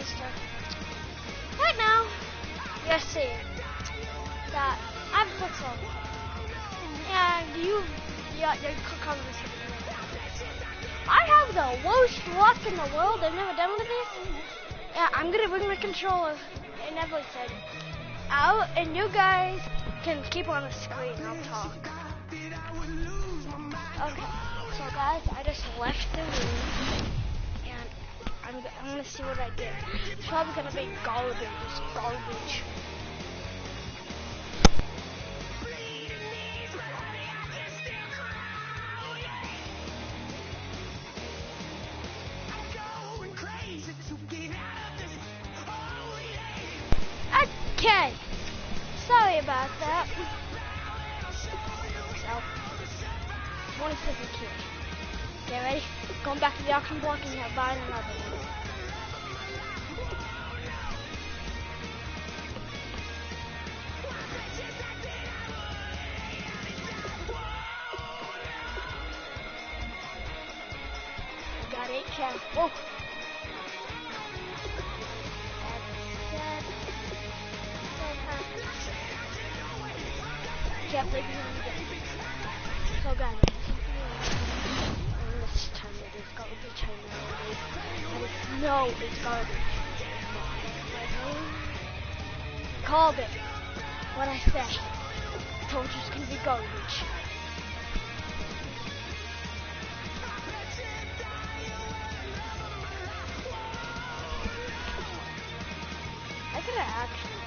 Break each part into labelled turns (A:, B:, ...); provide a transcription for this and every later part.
A: faster. Right now, you're seeing that I'm Quicksell, and you click on this video. I have the worst luck in the world. I've never done one of these. Yeah, I'm gonna bring my controller and everything out, and you guys can keep on the screen. I'll talk. Okay, so guys, I just left the room, and I'm gonna see what I get. It's probably gonna be garbage, just garbage. Okay, sorry about that. So, 22nd kid. Okay, ready? Going back to the auction block and buying another one. Got 8K. Whoa. Can't believe it again. So guys, this time it is garbage. I know it's garbage. Called it. What I say. Told you it's gonna be garbage. I could have actually.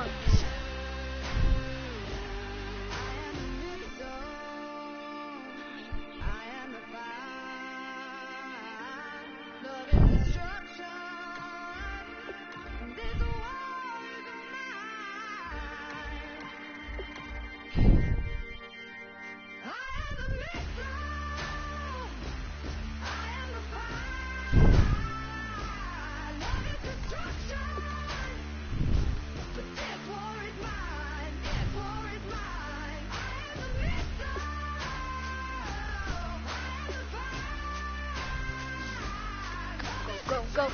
A: songs. Go, go.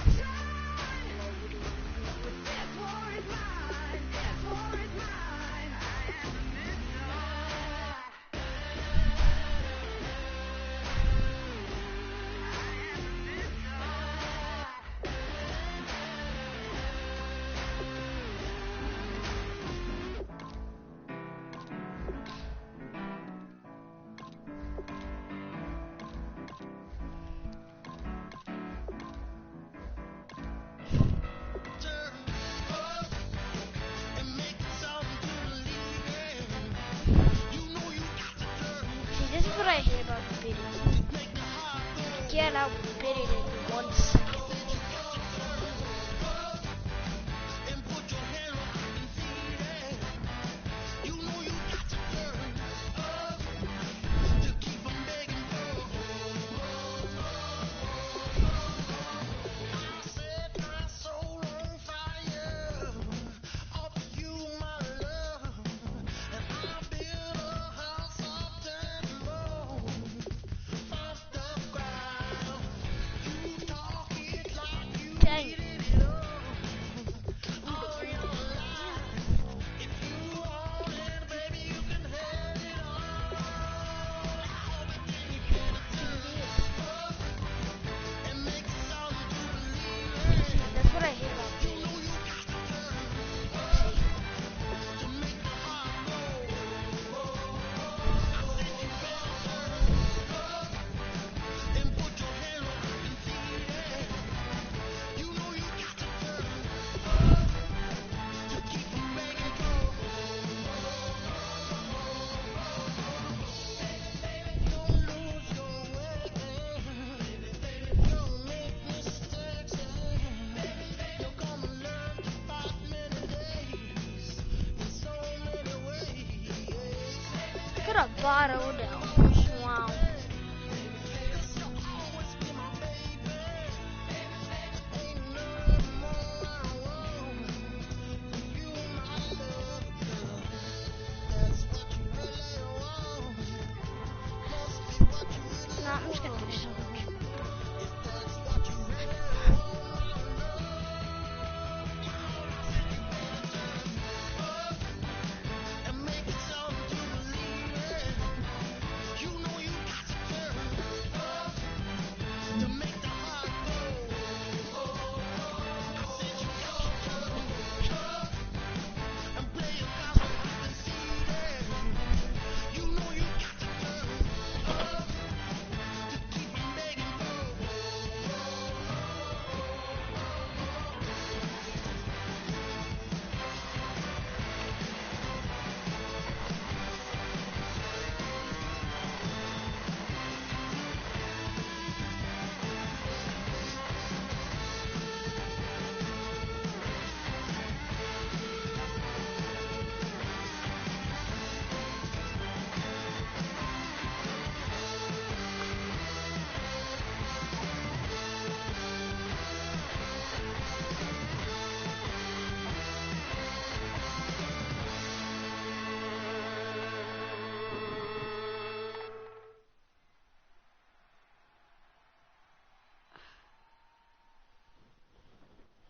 A: This is what I hate about bidding. You get outbidded in 1 second. Dang it. That's what I hate about bidding. Look at a bottle down. Wow. No, I'm just gonna do so much.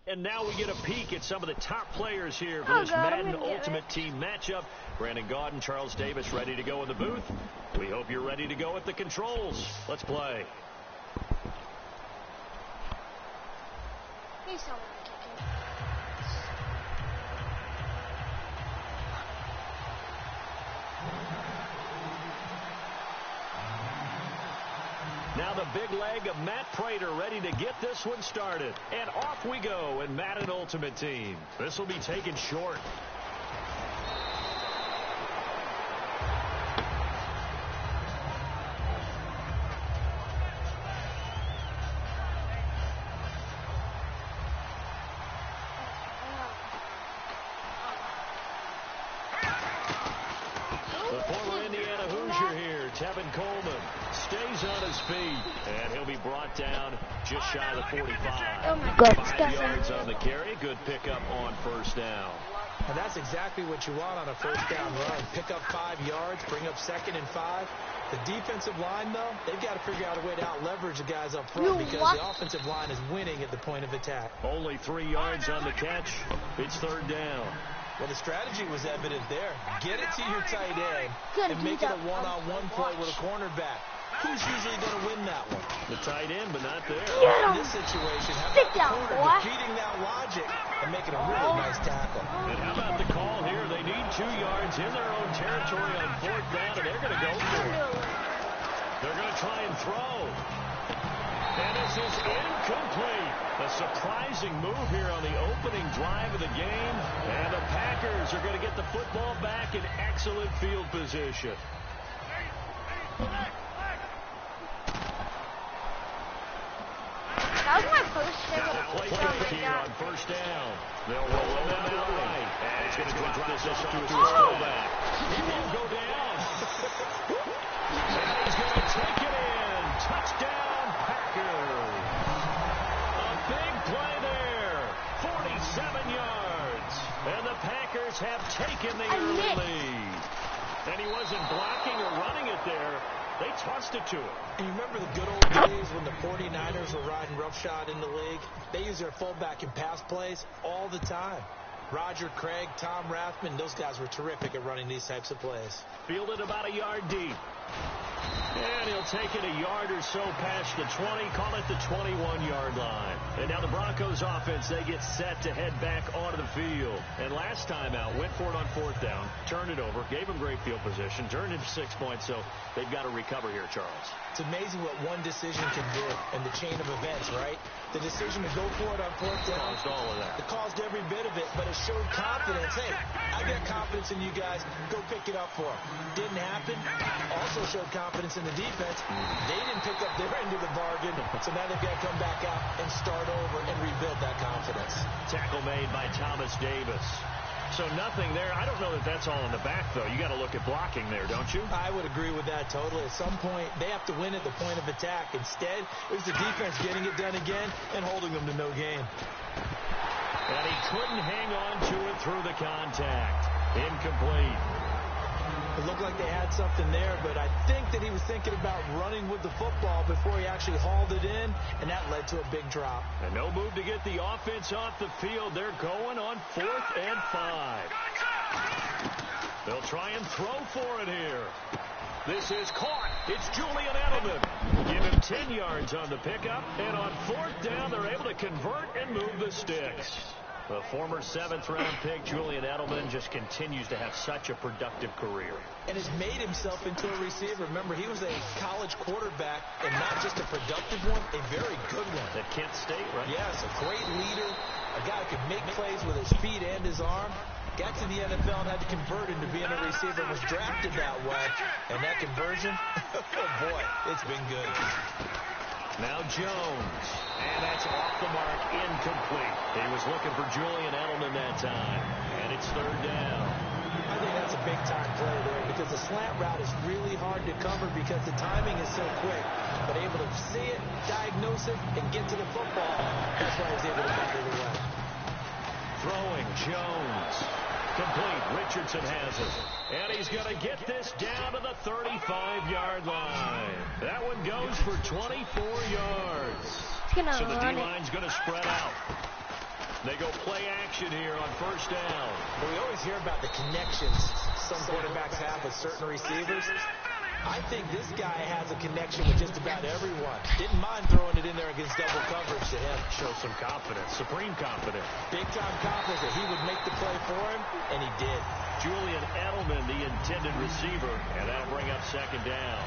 B: And now we get a peek at some of the top players here for this Madden Ultimate Team matchup. Brandon Gaudin, Charles Davis ready to go in the booth. We hope you're ready to go at the controls. Let's play.
A: He's so kicking.
B: Now the big leg of Matt Prater ready to get this one started. And off we go in Madden Ultimate Team. This will be taken short. Tevin Coleman stays on his feet, and he'll be brought down just shy of the 45.
A: Oh my God,
B: 5 yards on the carry. Good pickup on first down.
C: And that's exactly what you want on a first down run. Pick up 5 yards, bring up 2nd and 5. The defensive line, though, they've got to figure out a way to out-leverage the guys up front because the offensive line is winning at the point of attack.
B: Only 3 yards on the catch. It's 3rd down.
C: Well, the strategy was evident there. Get it to your tight end and make it a one-on-one play with a cornerback. Who's usually going to win that one?
B: The tight end, but not there.
C: In this situation, how about the corner defeating that logic and making a really nice tackle?
B: And how about the call here? They need 2 yards in their own territory on 4th down, and they're going to go for it. They're going to try and throw. And this is incomplete. A surprising move here on the opening drive of the game. And the Packers are going to get the football back in excellent field position.
A: That was my first
B: Play fake on first down. They'll roll it out right. And it's going to drop this to his fullback. He won't go down. And he's going to take it in. Touchdown, Packers. A big play there. 47 yards. And the Packers have taken the early lead. And he wasn't blocking or running it there. They tossed it to him.
C: And you remember the good old days when the 49ers were riding roughshod in the league? They used their fullback in pass plays all the time. Roger Craig, Tom Rathman, those guys were terrific at running these types of plays.
B: Fielded about a yard deep. And he'll take it a yard or so past the 20, call it the 21-yard line. And now the Broncos offense, they get set to head back onto the field. And last time out, went for it on 4th down, turned it over, gave them great field position, turned into 6 points, so they've got to recover here, Charles.
C: It's amazing what one decision can do in the chain of events, right? The decision to go for it on 4th down.
B: Caused all of that.
C: It caused every bit of it, but it showed confidence. Hey, I got confidence in you guys. Go pick it up for them. Didn't happen. Also showed confidence in the defense. They didn't pick up their end of the bargain, so now they've got to come back out and start over and rebuild that confidence.
B: Tackle made by Thomas Davis. So nothing there. I don't know that that's all in the back, though. You got to look at blocking there, don't you?
C: I would agree with that totally. At some point, they have to win at the point of attack. Instead, it was the defense getting it done again and holding them to no gain.
B: And he couldn't hang on to it through the contact. Incomplete.
C: It looked like they had something there, but I think that he was thinking about running with the football before he actually hauled it in, and that led to a big drop.
B: And no move to get the offense off the field. They're going on 4th and 5. They'll try and throw for it here. This is caught. It's Julian Edelman. Give him 10 yards on the pickup, and on 4th down, they're able to convert and move the sticks. The former 7th-round pick, Julian Edelman, just continues to have such a productive career.
C: And has made himself into a receiver. Remember, he was a college quarterback, and not just a productive one, a very good one.
B: At Kent State, right?
C: Yes, a great leader, a guy who could make plays with his feet and his arm. Got to the NFL and had to convert into being a receiver and was drafted that way. And that conversion, oh boy, it's been good.
B: Now Jones, and that's off the mark, incomplete. He was looking for Julian Edelman that time, and it's 3rd down.
C: I think that's a big-time play there because the slant route is really hard to cover because the timing is so quick. But able to see it, diagnose it, and get to the football, that's why he's able to battle it away.
B: Throwing Jones. Complete. Richardson has it. And he's going to get this down to the 35-yard line. That one goes for 24 yards. So the D-line's going to spread out. They go play action here on 1st down.
C: Well, we always hear about the connections some quarterbacks have with certain receivers. I think this guy has a connection with just about everyone. Didn't mind throwing it in there against double coverage to him.
B: Shows some confidence, supreme confidence.
C: Big-time confidence that he would make the play for him, and he did.
B: Julian Edelman, the intended receiver, and that'll bring up 2nd down.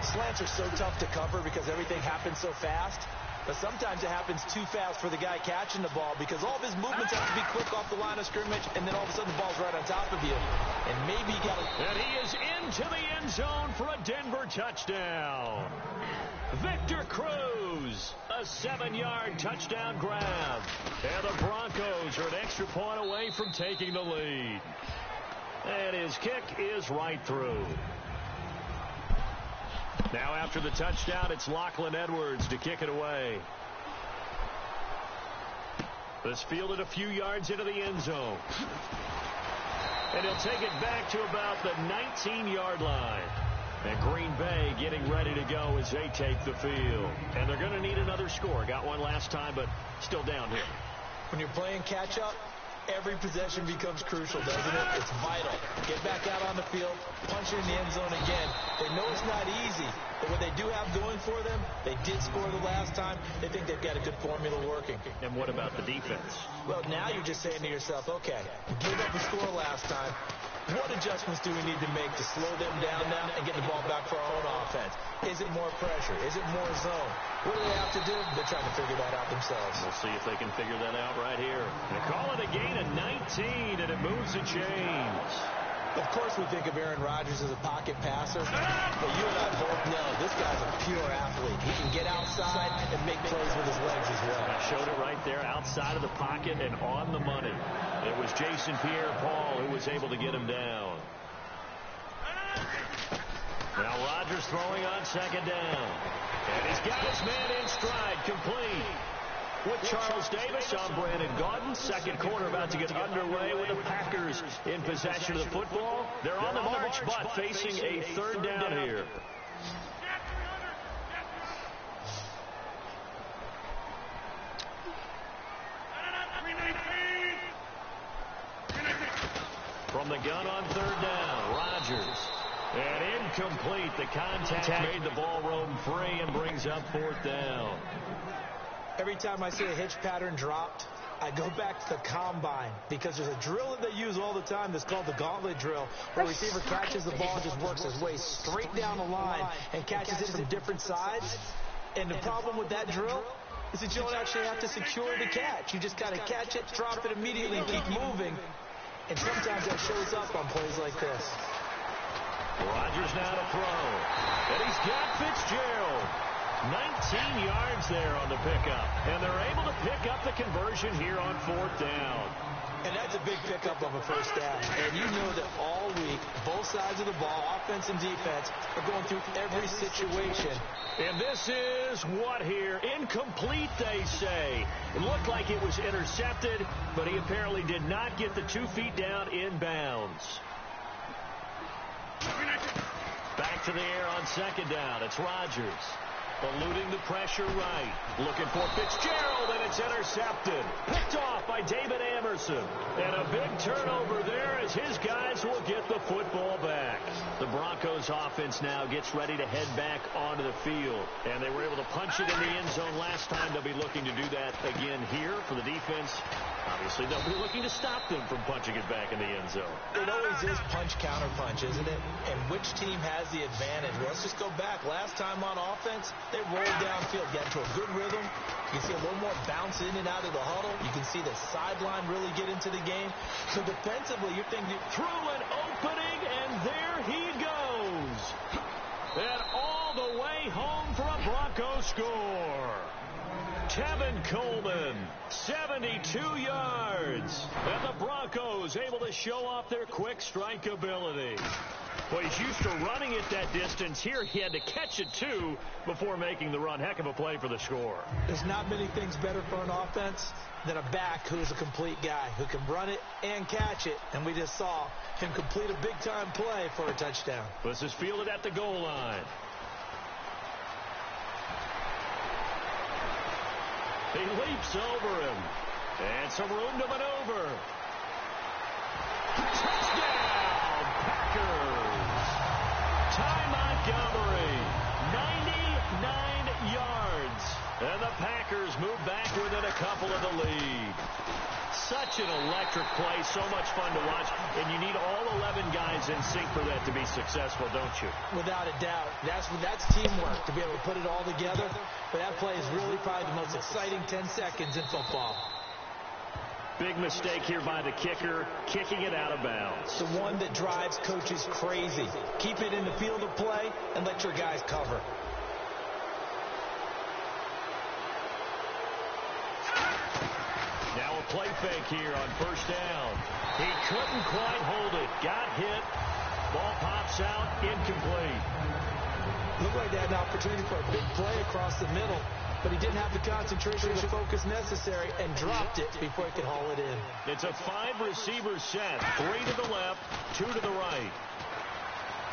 C: Slants are so tough to cover because everything happens so fast. But sometimes it happens too fast for the guy catching the ball because all of his movements have to be quick off the line of scrimmage, and then all of a sudden the ball's right on top of you. And maybe you got to...
B: And he is into the end zone for a Denver touchdown. Victor Cruz, a 7-yard touchdown grab. And the Broncos are an extra point away from taking the lead. And his kick is right through. Now after the touchdown, it's Lachlan Edwards to kick it away. This fielded a few yards into the end zone. And he'll take it back to about the 19-yard line. And Green Bay getting ready to go as they take the field. And they're going to need another score. Got one last time, but still down here.
C: When you're playing catch-up, every possession becomes crucial, doesn't it? It's vital. Get back out on the field, punch it in the end zone again. They know it's not easy, but what they do have going for them, they did score the last time. They think they've got a good formula working.
B: And what about the defense?
C: Well, now you're just saying to yourself, okay, we gave up a score last time. What adjustments do we need to make to slow them down now and get the ball back for our own offense? Is it more pressure? Is it more zone? What do they have to do? They're trying to figure that out themselves.
B: We'll see if they can figure that out right here. They call it a gain of 19, and it moves the chains.
C: Of course we think of Aaron Rodgers as a pocket passer, but you and I both know this guy's a pure athlete. He can get outside and make plays with his legs as well.
B: I showed it right there, outside of the pocket and on the money. It was Jason Pierre-Paul who was able to get him down. Now Rodgers throwing on second down. And he's got his man in stride, complete. With Charles Davis on Brandon Gaudin. Second quarter about to get underway with the Packers in possession of the football. They're on the march, but facing a third down here. From the gun on third down, Rodgers. And incomplete. The contact made the ball roam free and brings up fourth down.
C: Every time I see a hitch pattern dropped, I go back to the combine because there's a drill that they use all the time that's called the gauntlet drill, where a receiver catches the ball and just works his way straight down the line and catches it from different sides. And the problem with that drill is that you don't actually have to secure the catch. You just kind of catch it, drop it immediately, and keep moving. And sometimes that shows up on plays like this.
B: Rodgers now to throw. And he's got Fitzgerald. 19 yards there on the pickup. And they're able to pick up the conversion here on fourth down.
C: And that's a big pickup of a first down. And you know that all week, both sides of the ball, offense and defense, are going through every situation.
B: And this is what here? Incomplete, they say. It looked like it was intercepted, but he apparently did not get the 2 feet down in bounds. Back to the air on second down. It's Rodgers. Eluding the pressure right. Looking for Fitzgerald, and it's intercepted. Picked off by David Amerson. And a big turnover there as his guys will get the football back. The Broncos offense now gets ready to head back onto the field. And they were able to punch it in the end zone last time. They'll be looking to do that again here for the defense. Obviously, they'll be looking to stop them from punching it back in the end zone.
C: It always is punch-counter-punch, isn't it? And which team has the advantage? Well, let's just go back. Last time on offense, they rolled downfield, got into a good rhythm. You can see a little more bounce in and out of the huddle. You can see the sideline really get into the game. So defensively, you're thinking
B: through an opening, and there he goes. And all the way home for a Bronco score. Tevin Coleman, 72 yards. And the Broncos able to show off their quick strike ability. Well, he's used to running it that distance. Here he had to catch it, too, before making the run. Heck of a play for the score.
C: There's not many things better for an offense than a back who's a complete guy, who can run it and catch it. And we just saw him complete a big-time play for a touchdown.
B: This is fielded at the goal line. He leaps over him. And some room to maneuver. Touchdown, Packers. Ty Montgomery, 99 yards. And the Packers move back within a couple of the lead. Such an electric play, so much fun to watch, and you need all 11 guys in sync for that to be successful, don't you?
C: Without a doubt. That's teamwork, to be able to put it all together. But that play is really probably the most exciting 10 seconds in football.
B: Big mistake here by the kicker, kicking it out of bounds.
C: The one that drives coaches crazy. Keep it in the field of play and let your guys cover.
B: Now a play fake here on first down. He couldn't quite hold it. Got hit. Ball pops out. Incomplete.
C: Looked like they had an opportunity for a big play across the middle, but he didn't have the concentration or the focus necessary and dropped it before he could haul it in.
B: It's a 5-receiver set. 3 to the left, 2 to the right.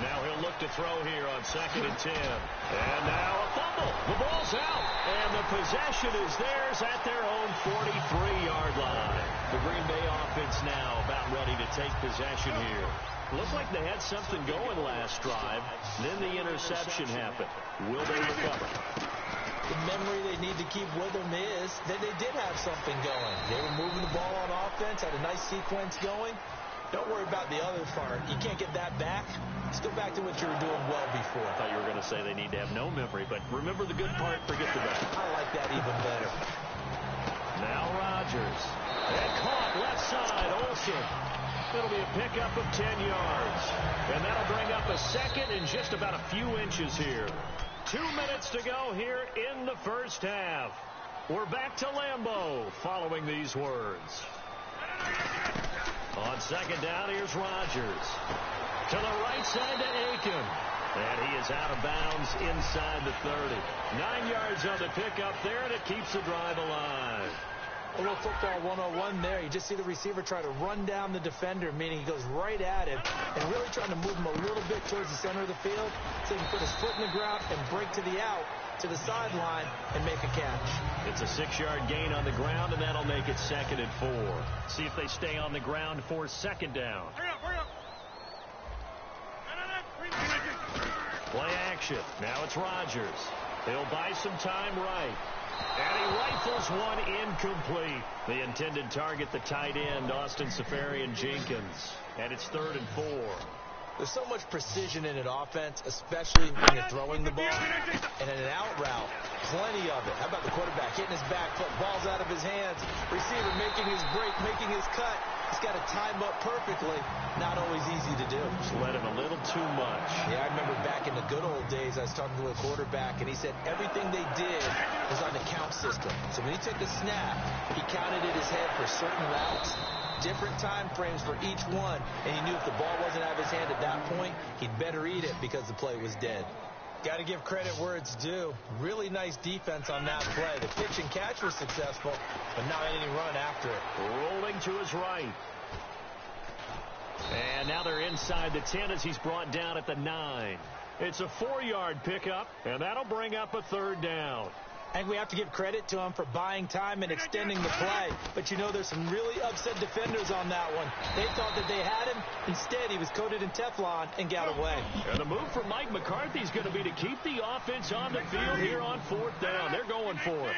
B: Now he'll look to throw here on 2nd and 10. And now a fumble. The ball's out. And the possession is theirs at their own 43-yard line. The Green Bay offense now about ready to take possession here. Looked like they had something going last drive. Then the interception happened. Will they recover?
C: The memory they need to keep with them is that they did have something going. They were moving the ball on offense, had a nice sequence going. Don't worry about the other part. You can't get that back. Let's go back to what you were doing well before.
B: I thought you were going to say they need to have no memory, but remember the good part, forget the bad.
C: I like that even better.
B: Now Rodgers. And caught left side, Olsen. It'll be a pickup of 10 yards. And that'll bring up a second in just about a few inches here. 2 minutes to go here in the first half. We're back to Lambeau following these words. On 2nd down, here's Rodgers. To the right side to Aiken. And he is out of bounds inside the 30. 9 yards on the pickup there, and it keeps the drive alive.
C: A little football 101 there. You just see the receiver try to run down the defender, meaning he goes right at him and really trying to move him a little bit towards the center of the field so he can put his foot in the ground and break to the out, to the sideline, and make a catch.
B: It's a 6-yard gain on the ground, and that'll make it 2nd and 4. See if they stay on the ground for 2nd down. Play action. Now it's Rodgers. He'll buy some time right. And he rifles one incomplete. The intended target, the tight end, Austin Safarian-Jenkins. And it's 3rd and 4.
C: There's so much precision in an offense, especially when you're throwing the ball. And in an out route, plenty of it. How about the quarterback hitting his back foot, ball's out of his hands, receiver making his break, making his cut. He's got to time up perfectly. Not always easy to do.
B: Just let him a little too much.
C: Yeah, I remember back in the good old days, I was talking to a quarterback, and he said everything they did was on the count system. So when he took the snap, he counted in his head for certain routes, different time frames for each one, and he knew if the ball wasn't out of his hand at that point, he'd better eat it because the play was dead. Got to give credit where it's due. Really nice defense on that play. The pitch and catch was successful, but not any run after it.
B: Rolling to his right. And now they're inside the 10 as he's brought down at the 9. It's a 4-yard pickup, and that'll bring up a 3rd down.
C: I think we have to give credit to him for buying time and extending the play. But, you know, there's some really upset defenders on that one. They thought that they had him. Instead, he was coated in Teflon and got away.
B: And the move for Mike McCarthy is going to be to keep the offense on the field here on 4th down. They're going for it.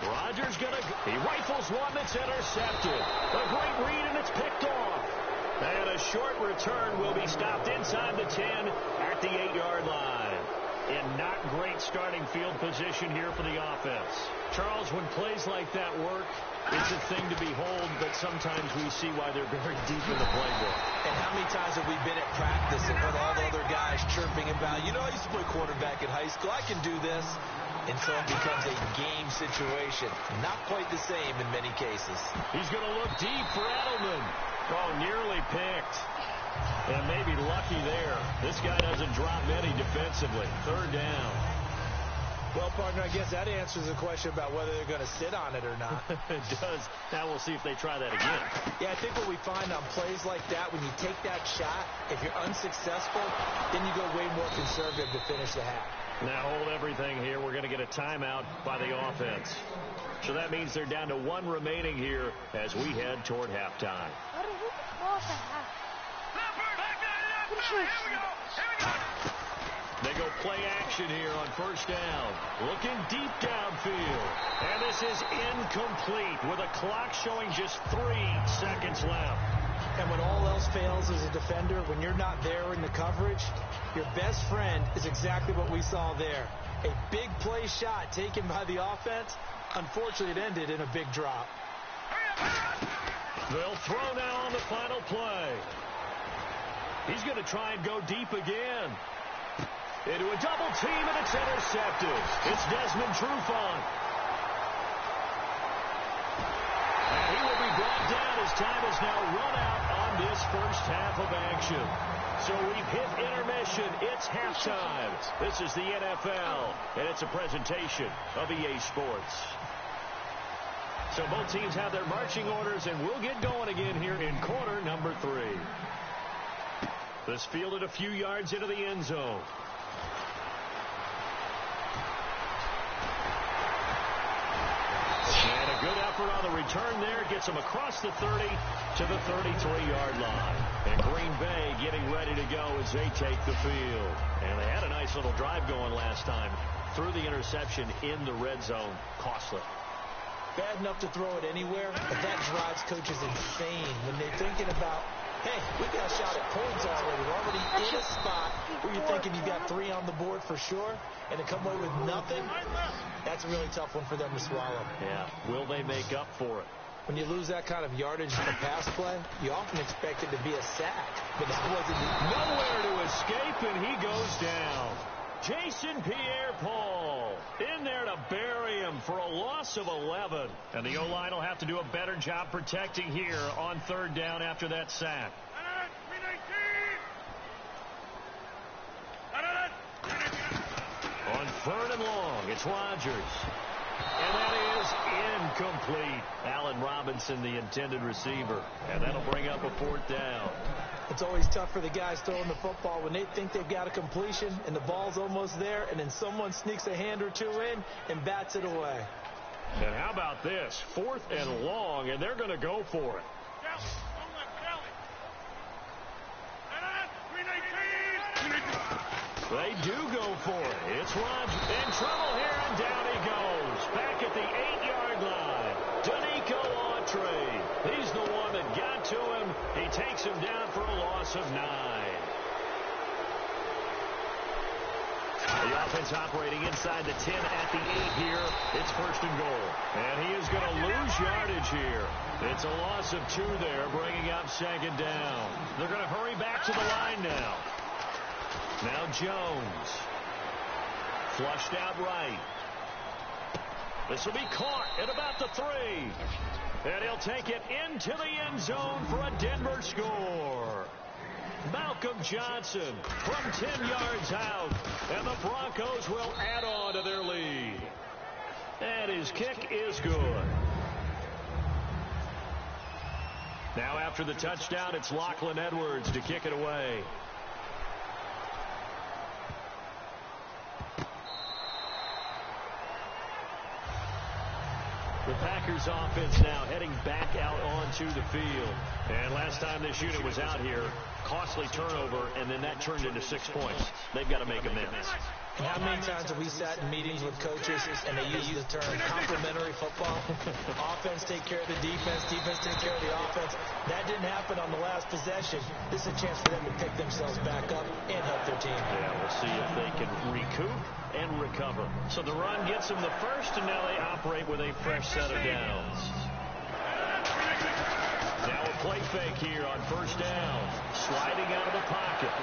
B: Rodgers he rifles one that's intercepted. A great read, and it's picked off. And a short return will be stopped inside the 10 at the 8-yard line. In not great starting field position here for the offense. Charles, when plays like that work, it's a thing to behold, but sometimes we see why they're very deep in the playbook.
C: And how many times have we been at practice and heard all the other guys chirping about, you know, I used to play quarterback in high school, I can do this. And so it becomes a game situation. Not quite the same in many cases.
B: He's going to look deep for Edelman. Oh, nearly picked. And maybe lucky there. This guy doesn't drop many defensively. 3rd down.
C: Well, partner, I guess that answers the question about whether they're going to sit on it or not.
B: It does. Now we'll see if they try that again.
C: Yeah, I think what we find on plays like that, when you take that shot, if you're unsuccessful, then you go way more conservative to finish the half.
B: Now hold everything here. We're going to get a timeout by the offense. So that means they're down to 1 remaining here as we head toward halftime. They go play action here on 1st down. Looking deep downfield. And this is incomplete with a clock showing just 3 seconds left.
C: And when all else fails as a defender, when you're not there in the coverage, your best friend is exactly what we saw there. A big play shot taken by the offense. Unfortunately, it ended in a big drop.
B: They'll throw now on the final play. He's going to try and go deep again. Into a double team, and it's intercepted. It's Desmond Trufant. And he will be brought down as time is now run out on this first half of action. So we've hit intermission. It's halftime. This is the NFL, and it's a presentation of EA Sports. So both teams have their marching orders, and we'll get going again here in quarter number 3. This fielded a few yards into the end zone. And a good effort on the return there. Gets them across the 30 to the 33-yard line. And Green Bay getting ready to go as they take the field. And they had a nice little drive going last time. Threw the interception in the red zone. Costly.
C: Bad enough to throw it anywhere, but that drives coaches insane when they're thinking about, hey, we got a shot at points already. We're already in a spot where you're thinking you got 3 on the board for sure, and to come away with nothing, that's a really tough one for them to swallow.
B: Yeah, will they make up for it?
C: When you lose that kind of yardage in a pass play, you often expect it to be a sack, but that wasn't
B: nowhere to escape, and he goes down. Jason Pierre-Paul in there to bury him for a loss of 11. And the O-line will have to do a better job protecting here on 3rd down after that sack. On 3rd and long, it's Rodgers. And that is incomplete. Allen Robinson, the intended receiver. And that'll bring up a 4th down.
C: It's always tough for the guys throwing the football when they think they've got a completion and the ball's almost there, and then someone sneaks a hand or 2 in and bats it away.
B: And how about this? 4th and long, and they're going to go for it. They do go for it. It's Rodgers in trouble here, and down he goes. Back at the 8-yard line. Danico Autry. He's the one that got to him. He takes him down for a loss of 9. The offense operating inside the 10 at the 8 here. It's 1st and goal. And he is going to lose yardage here. It's a loss of 2 there, bringing up 2nd down. They're going to hurry back to the line now. Now Jones. Flushed out right. This will be caught at about the 3. And he'll take it into the end zone for a Denver score. Malcolm Johnson from 10 yards out. And the Broncos will add on to their lead. And his kick is good. Now after the touchdown, it's Lachlan Edwards to kick it away. The Packers offense now heading back out onto the field. And last time this unit was out here, costly turnover, and then that turned into 6 points. They've got to make amends.
C: And how many times have we sat in meetings with coaches and they use the term complementary football? Offense take care of the defense, defense take care of the offense. That didn't happen on the last possession. This is a chance for them to pick themselves back up and help their team.
B: Yeah, we'll see if they can recoup and recover. So the run gets them the first, and now they operate with a fresh set of downs. Now a play fake here on 1st down. Sliding out of the pocket.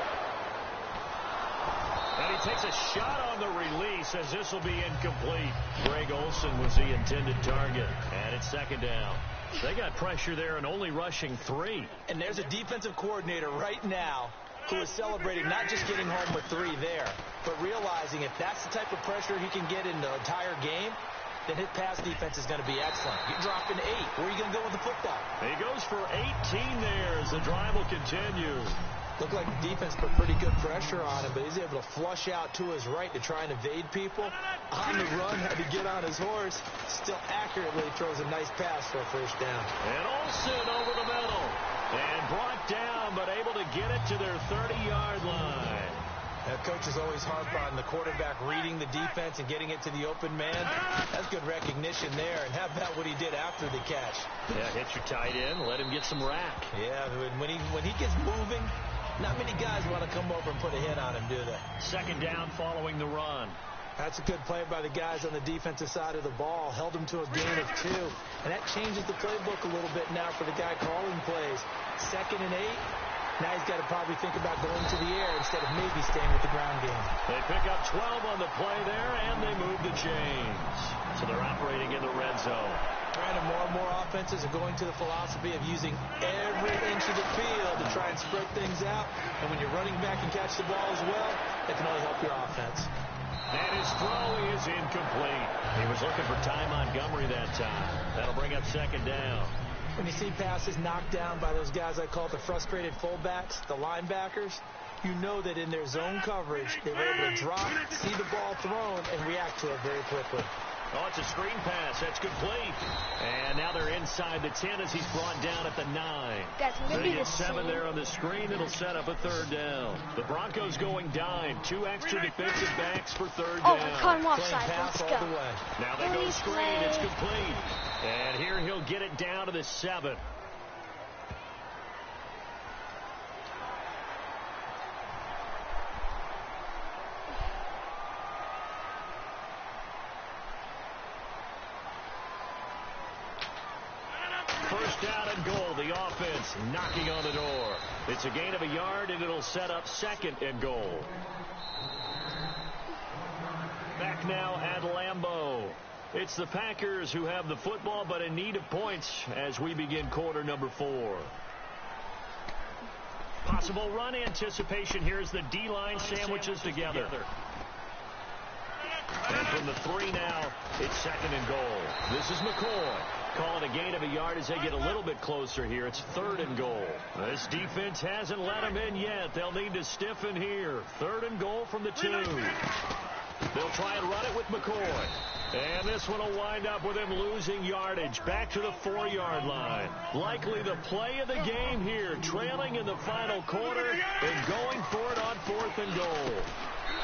B: And he takes a shot on the release as this will be incomplete. Greg Olsen was the intended target. And it's 2nd down. They got pressure there and only rushing 3.
C: And there's a defensive coordinator right now who is celebrating not just getting home with 3 there, but realizing if that's the type of pressure he can get in the entire game, then his pass defense is going to be excellent. You're dropping 8. Where are you going to go with the football?
B: He goes for 18 there as the drive will continue.
C: Looked like the defense put pretty good pressure on him, but he's able to flush out to his right to try and evade people. On the run, had to get on his horse. Still accurately throws a nice pass for a 1st down.
B: And Olsen over the middle. And brought down, but able to get it to their 30-yard line.
C: Coaches always harp on the quarterback reading the defense and getting it to the open man. That's good recognition there. And how about what he did after the catch?
B: Yeah, hit your tight end, let him get some rack.
C: Yeah, when he gets moving, not many guys want to come over and put a hit on him, do they?
B: 2nd down following the run.
C: That's a good play by the guys on the defensive side of the ball. Held him to a gain of 2. And that changes the playbook a little bit now for the guy calling plays. 2nd and 8. Now he's got to probably think about going to the air instead of maybe staying with the ground game.
B: They pick up 12 on the play there, and they move the chains. So they're operating in the red zone.
C: Brandon, more and more offenses are going to the philosophy of using every inch of the field to try and spread things out. And when you're running back and catch the ball as well, that can only help your offense.
B: And his throw is incomplete. He was looking for Ty Montgomery that time. That'll bring up second down.
C: When you see passes knocked down by those guys I call the frustrated fullbacks, the linebackers, you know that in their zone coverage, they were able to drop, see the ball thrown, and react to it very quickly.
B: Oh, it's a screen pass. That's complete. And now they're inside the 10 as he's brought down at the 9. They get 7 there on the screen. It'll set up a third down. The Broncos going dime. 2 extra defensive backs for third down.
A: Oh, cut him offside. Let's go.
B: Now they go screen. It's complete. And here he'll get it down to the 7. First down and goal. The offense knocking on the door. It's a gain of a yard, and it'll set up second and goal. Back now at Lambeau. It's the Packers who have the football, but in need of points as we begin quarter number 4. Possible run anticipation. Here's the D-line sandwiches together. And from the 3 now, it's second and goal. This is McCoy. Call it a gain of a yard as they get a little bit closer here. It's third and goal. This defense hasn't let them in yet. They'll need to stiffen here. Third and goal from the 2. They'll try and run it with McCoy. And this one will wind up with him losing yardage back to the 4-yard line. Likely the play of the game here, trailing in the final quarter and going for it on 4th and goal.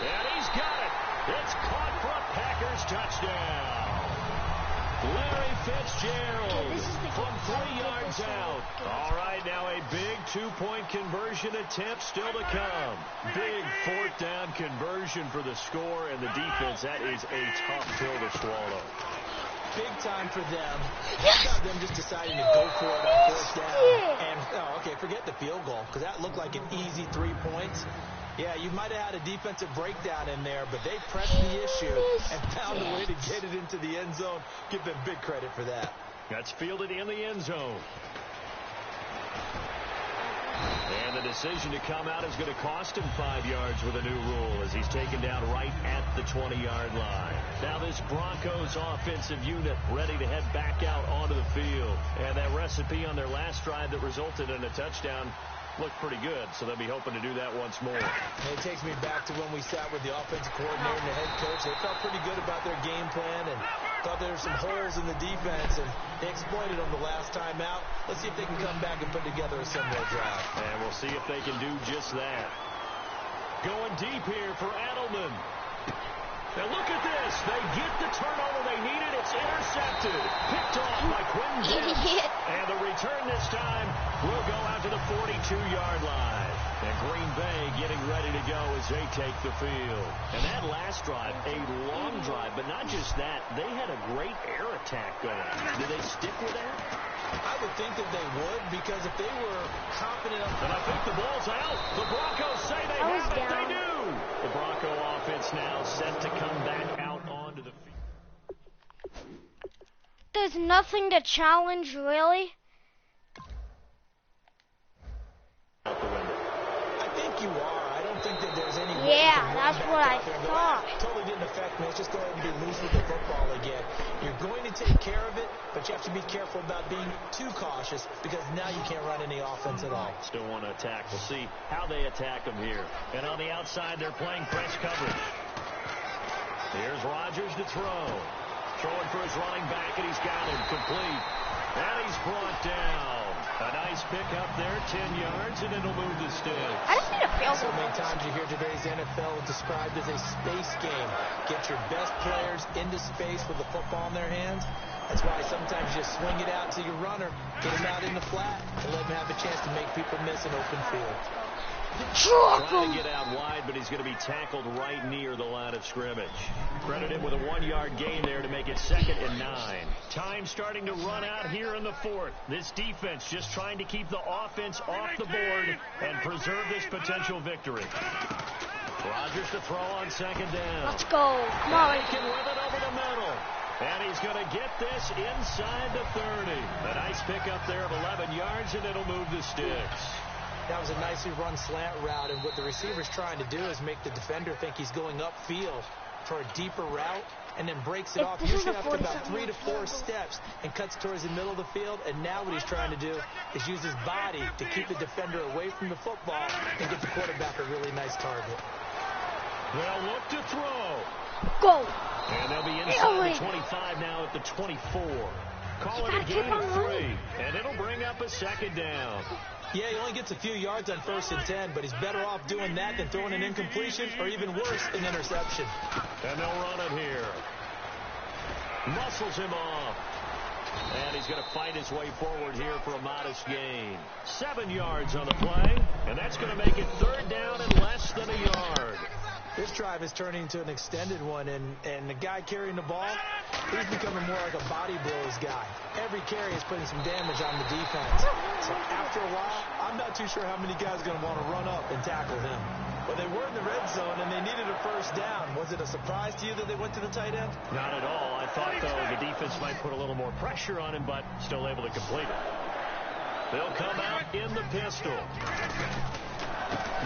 B: And he's got it. It's caught for a Packers touchdown. Larry Fitzgerald from 3 yards out. All right, now a big 2-point conversion attempt still to come. Big 4th down conversion for the score, and the defense, that is a tough pill to swallow.
C: Big time for them. How about them just deciding to go for it on 4th down? And, okay, forget the field goal, because that looked like an easy 3 points. Yeah, you might have had a defensive breakdown in there, but they pressed the issue and found a way to get it into the end zone. Give them big credit for that.
B: That's fielded in the end zone. And the decision to come out is going to cost him 5 yards with a new rule as he's taken down right at the 20-yard line. Now this Broncos offensive unit ready to head back out onto the field. And that recipe on their last drive that resulted in a touchdown looked pretty good, so they'll be hoping to do that once more.
C: And it takes me back to when we sat with the offensive coordinator and the head coach. They felt pretty good about their game plan and thought there were some holes in the defense, and they exploited them the last time out. Let's see if they can come back and put together a similar drive.
B: And we'll see if they can do just that. Going deep here for Edelman. Now look at this. They get the turnover they needed. It's intercepted. Picked off by Quentin Gibbs. And the return this time will go out to the 42-yard line. And Green Bay getting ready to go as they take the field. And that last drive, a long drive, but not just that. They had a great air attack going. Did they stick with that?
C: I would think that they would, because if they were confident up
B: front. And I think the ball's out. The Broncos say they have it. They do. The Bronco offense now set to come back out onto the field.
A: There's nothing to challenge, really?
B: Out the window.
C: I think you are. I don't think that there's any way.
A: Yeah, that's what I thought.
C: Totally didn't affect me. It's just going to be loose with the football again. You're going to take care of it, but you have to be careful about being too cautious, because now you can't run any offense at all.
B: Still want to attack. We'll see how they attack them here. And on the outside, they're playing press coverage. Here's Rodgers to throw. Throwing for his running back, and he's got him complete. And he's brought down. A nice pick up there, 10 yards, and it'll move the sticks.
A: I just need a field
C: So
A: goal.
C: many times you hear today's NFL described as a space game. Get your best players into space with the football in their hands. That's why sometimes you swing it out to your runner, get him out in the flat, and let him have a chance to make people miss an open field.
B: Trying to get out wide, but he's going to be tackled right near the line of scrimmage. Credit him with a 1-yard gain there to make it 2nd and 9. Time starting to run out here in the 4th. This defense just trying to keep the offense off the board and preserve this potential victory. Rodgers to throw on 2nd down.
A: Let's go. Come on.
B: Bacon with it over the middle. And he's going to get this inside the 30. A nice pickup there of 11 yards, and it'll move the sticks.
C: That was a nicely run slant route, and what the receiver's trying to do is make the defender think he's going upfield for a deeper route, and then breaks it off usually after about 3 to 4 steps and cuts towards the middle of the field. And now what he's trying to do is use his body to keep the defender away from the football and get the quarterback a really nice target.
B: They'll look to throw.
A: Go.
B: And they'll be inside the 25 now at the 24. Call it a gain of 3, and it'll bring up a second down.
C: Yeah, he only gets a few yards on 1st and 10, but he's better off doing that than throwing an incompletion or even worse, an interception.
B: And they'll run it here. Muscles him off. And he's going to fight his way forward here for a modest gain. 7 yards on the play, and that's going to make it 3rd down and less than a yard.
C: This drive is turning into an extended one, and the guy carrying the ball, he's becoming more like a body blows guy. Every carry is putting some damage on the defense. So after a while, I'm not too sure how many guys are going to want to run up and tackle him. But they were in the red zone, and they needed a 1st down. Was it a surprise to you that they went to the tight end?
B: Not at all. I thought, though, the defense might put a little more pressure on him, but still able to complete it. They'll come out in the pistol.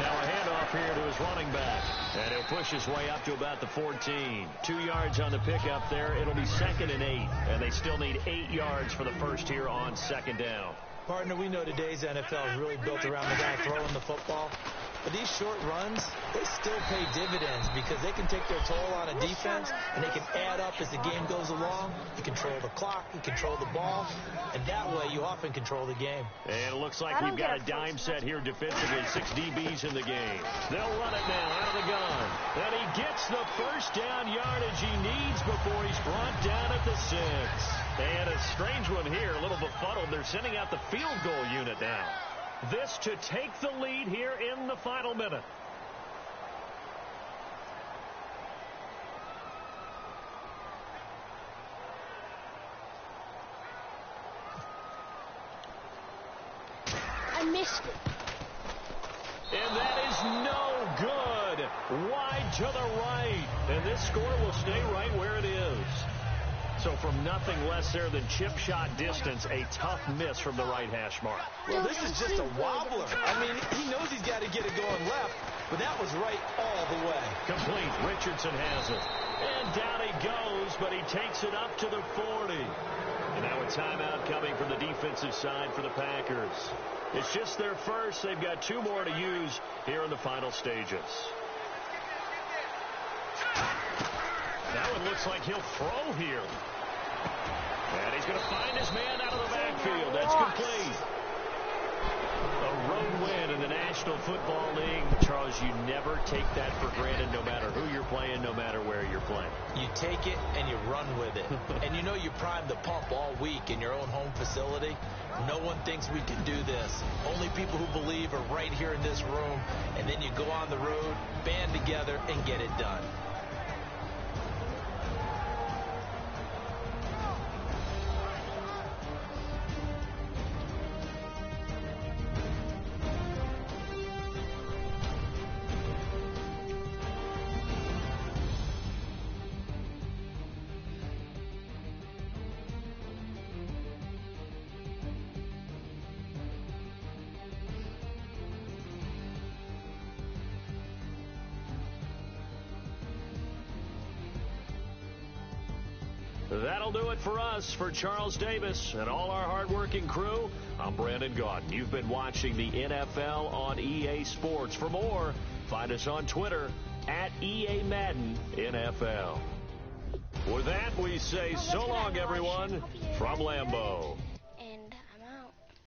B: Now a handoff here to his running back. And he'll push his way up to about the 14. 2 yards on the pickup there. It'll be 2nd and 8. And they still need 8 yards for the first here on 2nd down.
C: Partner, we know today's NFL is really built around the guy throwing the football. But these short runs, they still pay dividends because they can take their toll on a defense, and they can add up as the game goes along. You control the clock, you control the ball, and that way you often control the game.
B: And it looks like we've got a dime set here defensively. 6 DBs in the game. They'll run it now out of the gun. And he gets the 1st down yardage he needs before he's brought down at the 6. And a strange one here, a little befuddled. They're sending out the field goal unit now. This to take the lead here in the final minute.
A: I missed it.
B: And that is no good. Wide to the right. And this score will stay right where it is. So from nothing less there than chip shot distance, a tough miss from the right hash mark.
C: Well, this is just a wobbler. I mean, he knows he's got to get it going left, but that was right all the way.
B: Complete. Richardson has it. And down he goes, but he takes it up to the 40. And now a timeout coming from the defensive side for the Packers. It's just their first. They've got 2 more to use here in the final stages. Now it looks like he'll throw here. And he's going to find his man out of the backfield. That's complete. A road win in the National Football League. Charles, you never take that for granted no matter who you're playing, no matter where you're playing.
C: You take it and you run with it. And you know you primed the pump all week in your own home facility. No one thinks we can do this. Only people who believe are right here in this room. And then you go on the road, band together, and get it done.
B: That'll do it for us. For Charles Davis and all our hardworking crew, I'm Brandon Gaudin. You've been watching the NFL on EA Sports. For more, find us on Twitter at EA Madden NFL. With that, we say so long, everyone, from Lambeau.